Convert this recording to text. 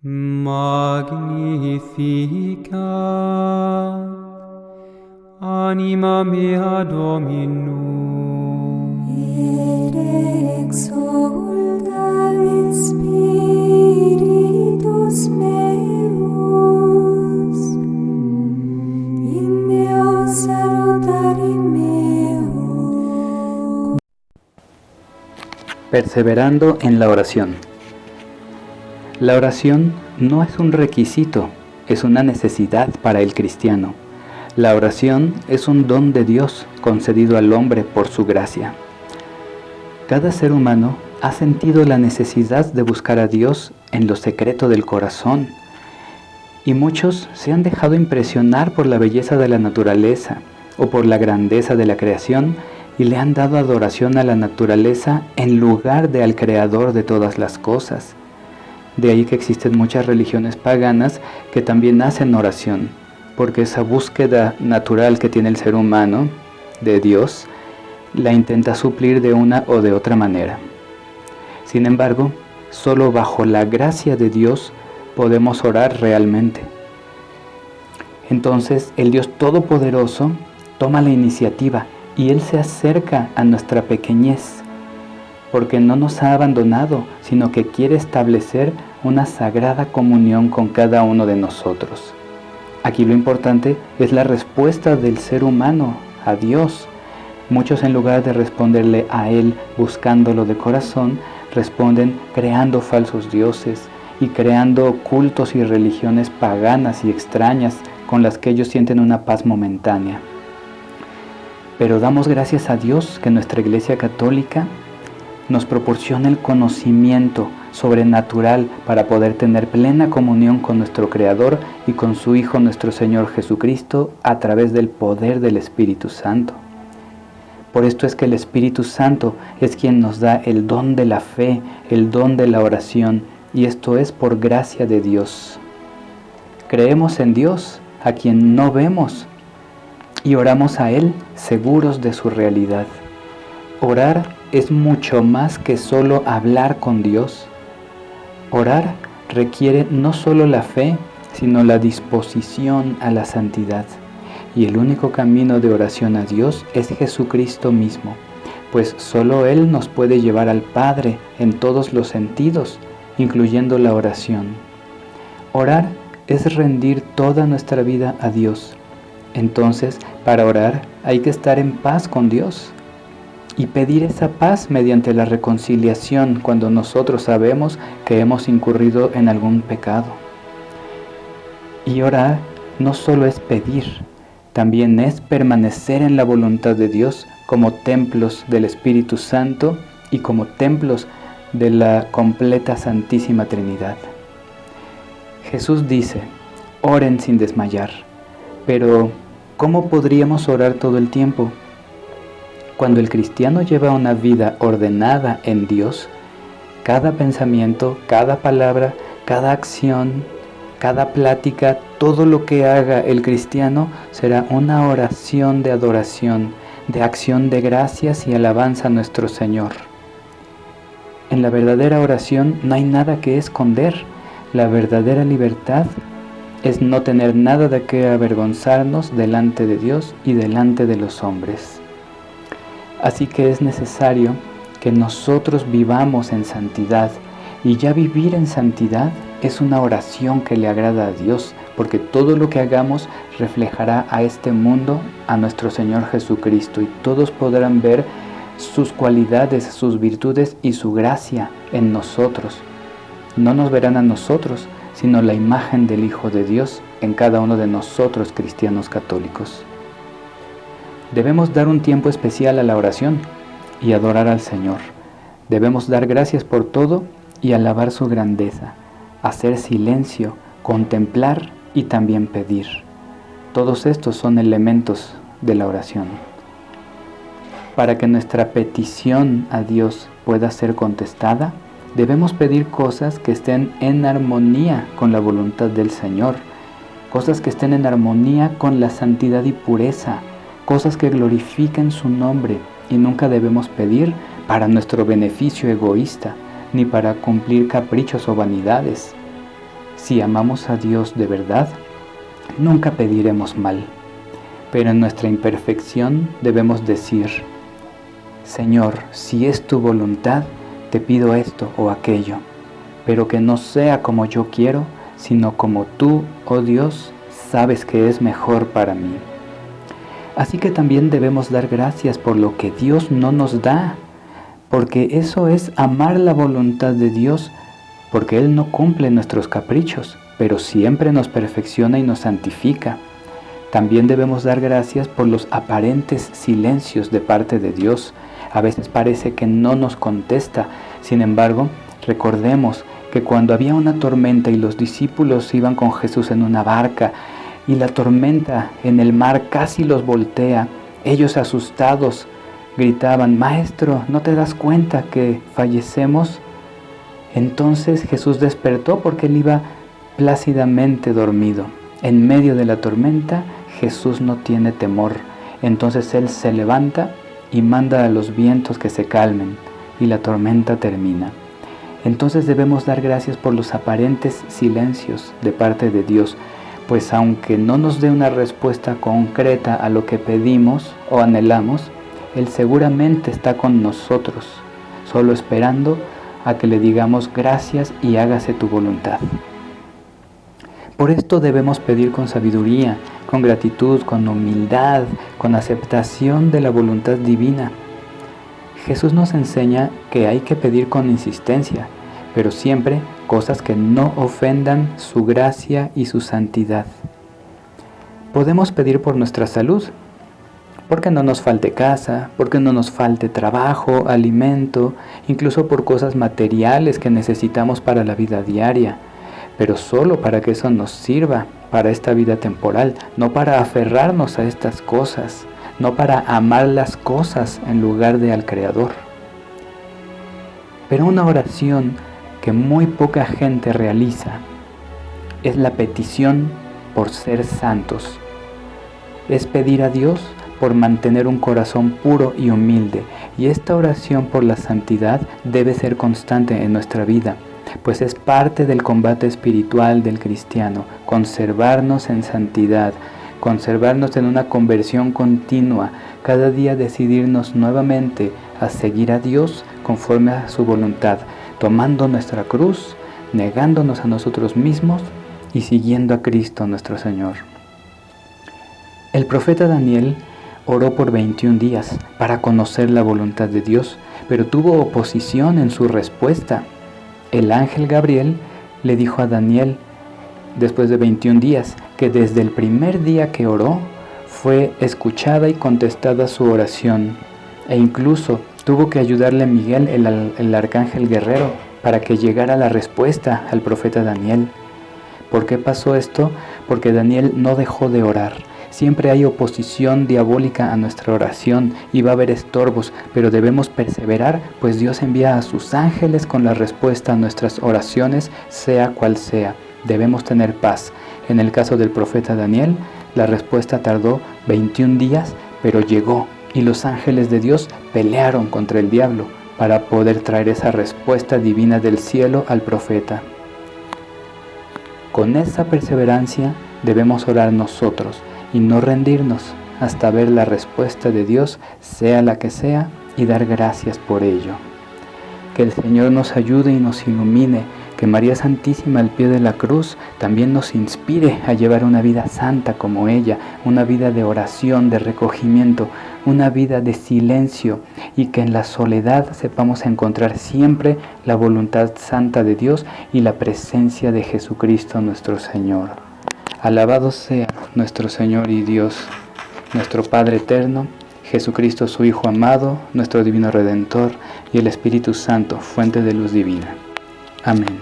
Magnificat anima mea Dominum, et exsulta spiritus meus, in Deo salutari meo. Perseverando en la oración. La oración no es un requisito, es una necesidad para el cristiano. La oración es un don de Dios concedido al hombre por su gracia. Cada ser humano ha sentido la necesidad de buscar a Dios en lo secreto del corazón, y muchos se han dejado impresionar por la belleza de la naturaleza o por la grandeza de la creación y le han dado adoración a la naturaleza en lugar de al Creador de todas las cosas. De ahí que existen muchas religiones paganas que también hacen oración, porque esa búsqueda natural que tiene el ser humano de Dios la intenta suplir de una o de otra manera. Sin embargo, solo bajo la gracia de Dios podemos orar realmente. Entonces, el Dios Todopoderoso toma la iniciativa y Él se acerca a nuestra pequeñez, porque no nos ha abandonado, sino que quiere establecer una sagrada comunión con cada uno de nosotros. Aquí lo importante es la respuesta del ser humano a Dios. Muchos, en lugar de responderle a Él buscándolo de corazón, responden creando falsos dioses y creando cultos y religiones paganas y extrañas con las que ellos sienten una paz momentánea. Pero damos gracias a Dios que nuestra Iglesia Católica nos proporciona el conocimiento sobrenatural para poder tener plena comunión con nuestro Creador y con su Hijo nuestro Señor Jesucristo a través del poder del Espíritu Santo. Por esto es que el Espíritu Santo es quien nos da el don de la fe, el don de la oración, y esto es por gracia de Dios. Creemos en Dios, a quien no vemos, y oramos a Él seguros de su realidad. Orar es mucho más que solo hablar con Dios. Orar requiere no solo la fe, sino la disposición a la santidad. Y el único camino de oración a Dios es Jesucristo mismo, pues solo Él nos puede llevar al Padre en todos los sentidos, incluyendo la oración. Orar es rendir toda nuestra vida a Dios. Entonces, para orar hay que estar en paz con Dios y pedir esa paz mediante la reconciliación cuando nosotros sabemos que hemos incurrido en algún pecado. Y orar no solo es pedir, también es permanecer en la voluntad de Dios como templos del Espíritu Santo y como templos de la completa Santísima Trinidad. Jesús dice, oren sin desmayar, pero ¿cómo podríamos orar todo el tiempo? Cuando el cristiano lleva una vida ordenada en Dios, cada pensamiento, cada palabra, cada acción, cada plática, todo lo que haga el cristiano será una oración de adoración, de acción de gracias y alabanza a nuestro Señor. En la verdadera oración no hay nada que esconder. La verdadera libertad es no tener nada de qué avergonzarnos delante de Dios y delante de los hombres. Así que es necesario que nosotros vivamos en santidad, y ya vivir en santidad es una oración que le agrada a Dios, porque todo lo que hagamos reflejará a este mundo a nuestro Señor Jesucristo, y todos podrán ver sus cualidades, sus virtudes y su gracia en nosotros. No nos verán a nosotros, sino la imagen del Hijo de Dios en cada uno de nosotros, cristianos católicos. Debemos dar un tiempo especial a la oración y adorar al Señor. Debemos dar gracias por todo y alabar su grandeza, hacer silencio, contemplar y también pedir. Todos estos son elementos de la oración. Para que nuestra petición a Dios pueda ser contestada, debemos pedir cosas que estén en armonía con la voluntad del Señor, cosas que estén en armonía con la santidad y pureza, cosas que glorifiquen su nombre, y nunca debemos pedir para nuestro beneficio egoísta, ni para cumplir caprichos o vanidades. Si amamos a Dios de verdad, nunca pediremos mal. Pero en nuestra imperfección debemos decir: Señor, si es tu voluntad, te pido esto o aquello, pero que no sea como yo quiero, sino como tú, oh Dios, sabes que es mejor para mí. Así que también debemos dar gracias por lo que Dios no nos da, porque eso es amar la voluntad de Dios, porque Él no cumple nuestros caprichos, pero siempre nos perfecciona y nos santifica. También debemos dar gracias por los aparentes silencios de parte de Dios. A veces parece que no nos contesta. Sin embargo, recordemos que cuando había una tormenta y los discípulos iban con Jesús en una barca y la tormenta en el mar casi los voltea, ellos asustados gritaban: Maestro, ¿no te das cuenta que fallecemos? Entonces Jesús despertó porque él iba plácidamente dormido. En medio de la tormenta, Jesús no tiene temor. Entonces Él se levanta y manda a los vientos que se calmen, y la tormenta termina. Entonces debemos dar gracias por los aparentes silencios de parte de Dios, pues aunque no nos dé una respuesta concreta a lo que pedimos o anhelamos, Él seguramente está con nosotros, solo esperando a que le digamos gracias y hágase tu voluntad. Por esto debemos pedir con sabiduría, con gratitud, con humildad, con aceptación de la voluntad divina. Jesús nos enseña que hay que pedir con insistencia, pero siempre cosas que no ofendan su gracia y su santidad. Podemos pedir por nuestra salud, porque no nos falte casa, porque no nos falte trabajo, alimento, incluso por cosas materiales que necesitamos para la vida diaria, pero solo para que eso nos sirva para esta vida temporal, no para aferrarnos a estas cosas, no para amar las cosas en lugar de al Creador. Pero una oración que muy poca gente realiza es la petición por ser santos. Es pedir a Dios por mantener un corazón puro y humilde, y esta oración por la santidad debe ser constante en nuestra vida, pues es parte del combate espiritual del cristiano, conservarnos en santidad, conservarnos en una conversión continua, cada día decidirnos nuevamente a seguir a Dios conforme a su voluntad, tomando nuestra cruz, negándonos a nosotros mismos y siguiendo a Cristo nuestro Señor. El profeta Daniel oró por 21 días para conocer la voluntad de Dios, pero tuvo oposición en su respuesta. El ángel Gabriel le dijo a Daniel, después de 21 días, que desde el primer día que oró, fue escuchada y contestada su oración, e incluso tuvo que ayudarle Miguel, el arcángel guerrero, para que llegara la respuesta al profeta Daniel. ¿Por qué pasó esto? Porque Daniel no dejó de orar. Siempre hay oposición diabólica a nuestra oración y va a haber estorbos, pero debemos perseverar, pues Dios envía a sus ángeles con la respuesta a nuestras oraciones, sea cual sea. Debemos tener paz. En el caso del profeta Daniel, la respuesta tardó 21 días, pero llegó, y los ángeles de Dios pelearon contra el diablo para poder traer esa respuesta divina del cielo al profeta. Con esa perseverancia debemos orar nosotros y no rendirnos hasta ver la respuesta de Dios, sea la que sea, y dar gracias por ello. Que el Señor nos ayude y nos ilumine, que María Santísima al pie de la cruz también nos inspire a llevar una vida santa como ella, una vida de oración, de recogimiento, una vida de silencio, y que en la soledad sepamos encontrar siempre la voluntad santa de Dios y la presencia de Jesucristo nuestro Señor. Alabado sea nuestro Señor y Dios, nuestro Padre eterno, Jesucristo su Hijo amado, nuestro Divino Redentor, y el Espíritu Santo, fuente de luz divina. Amén.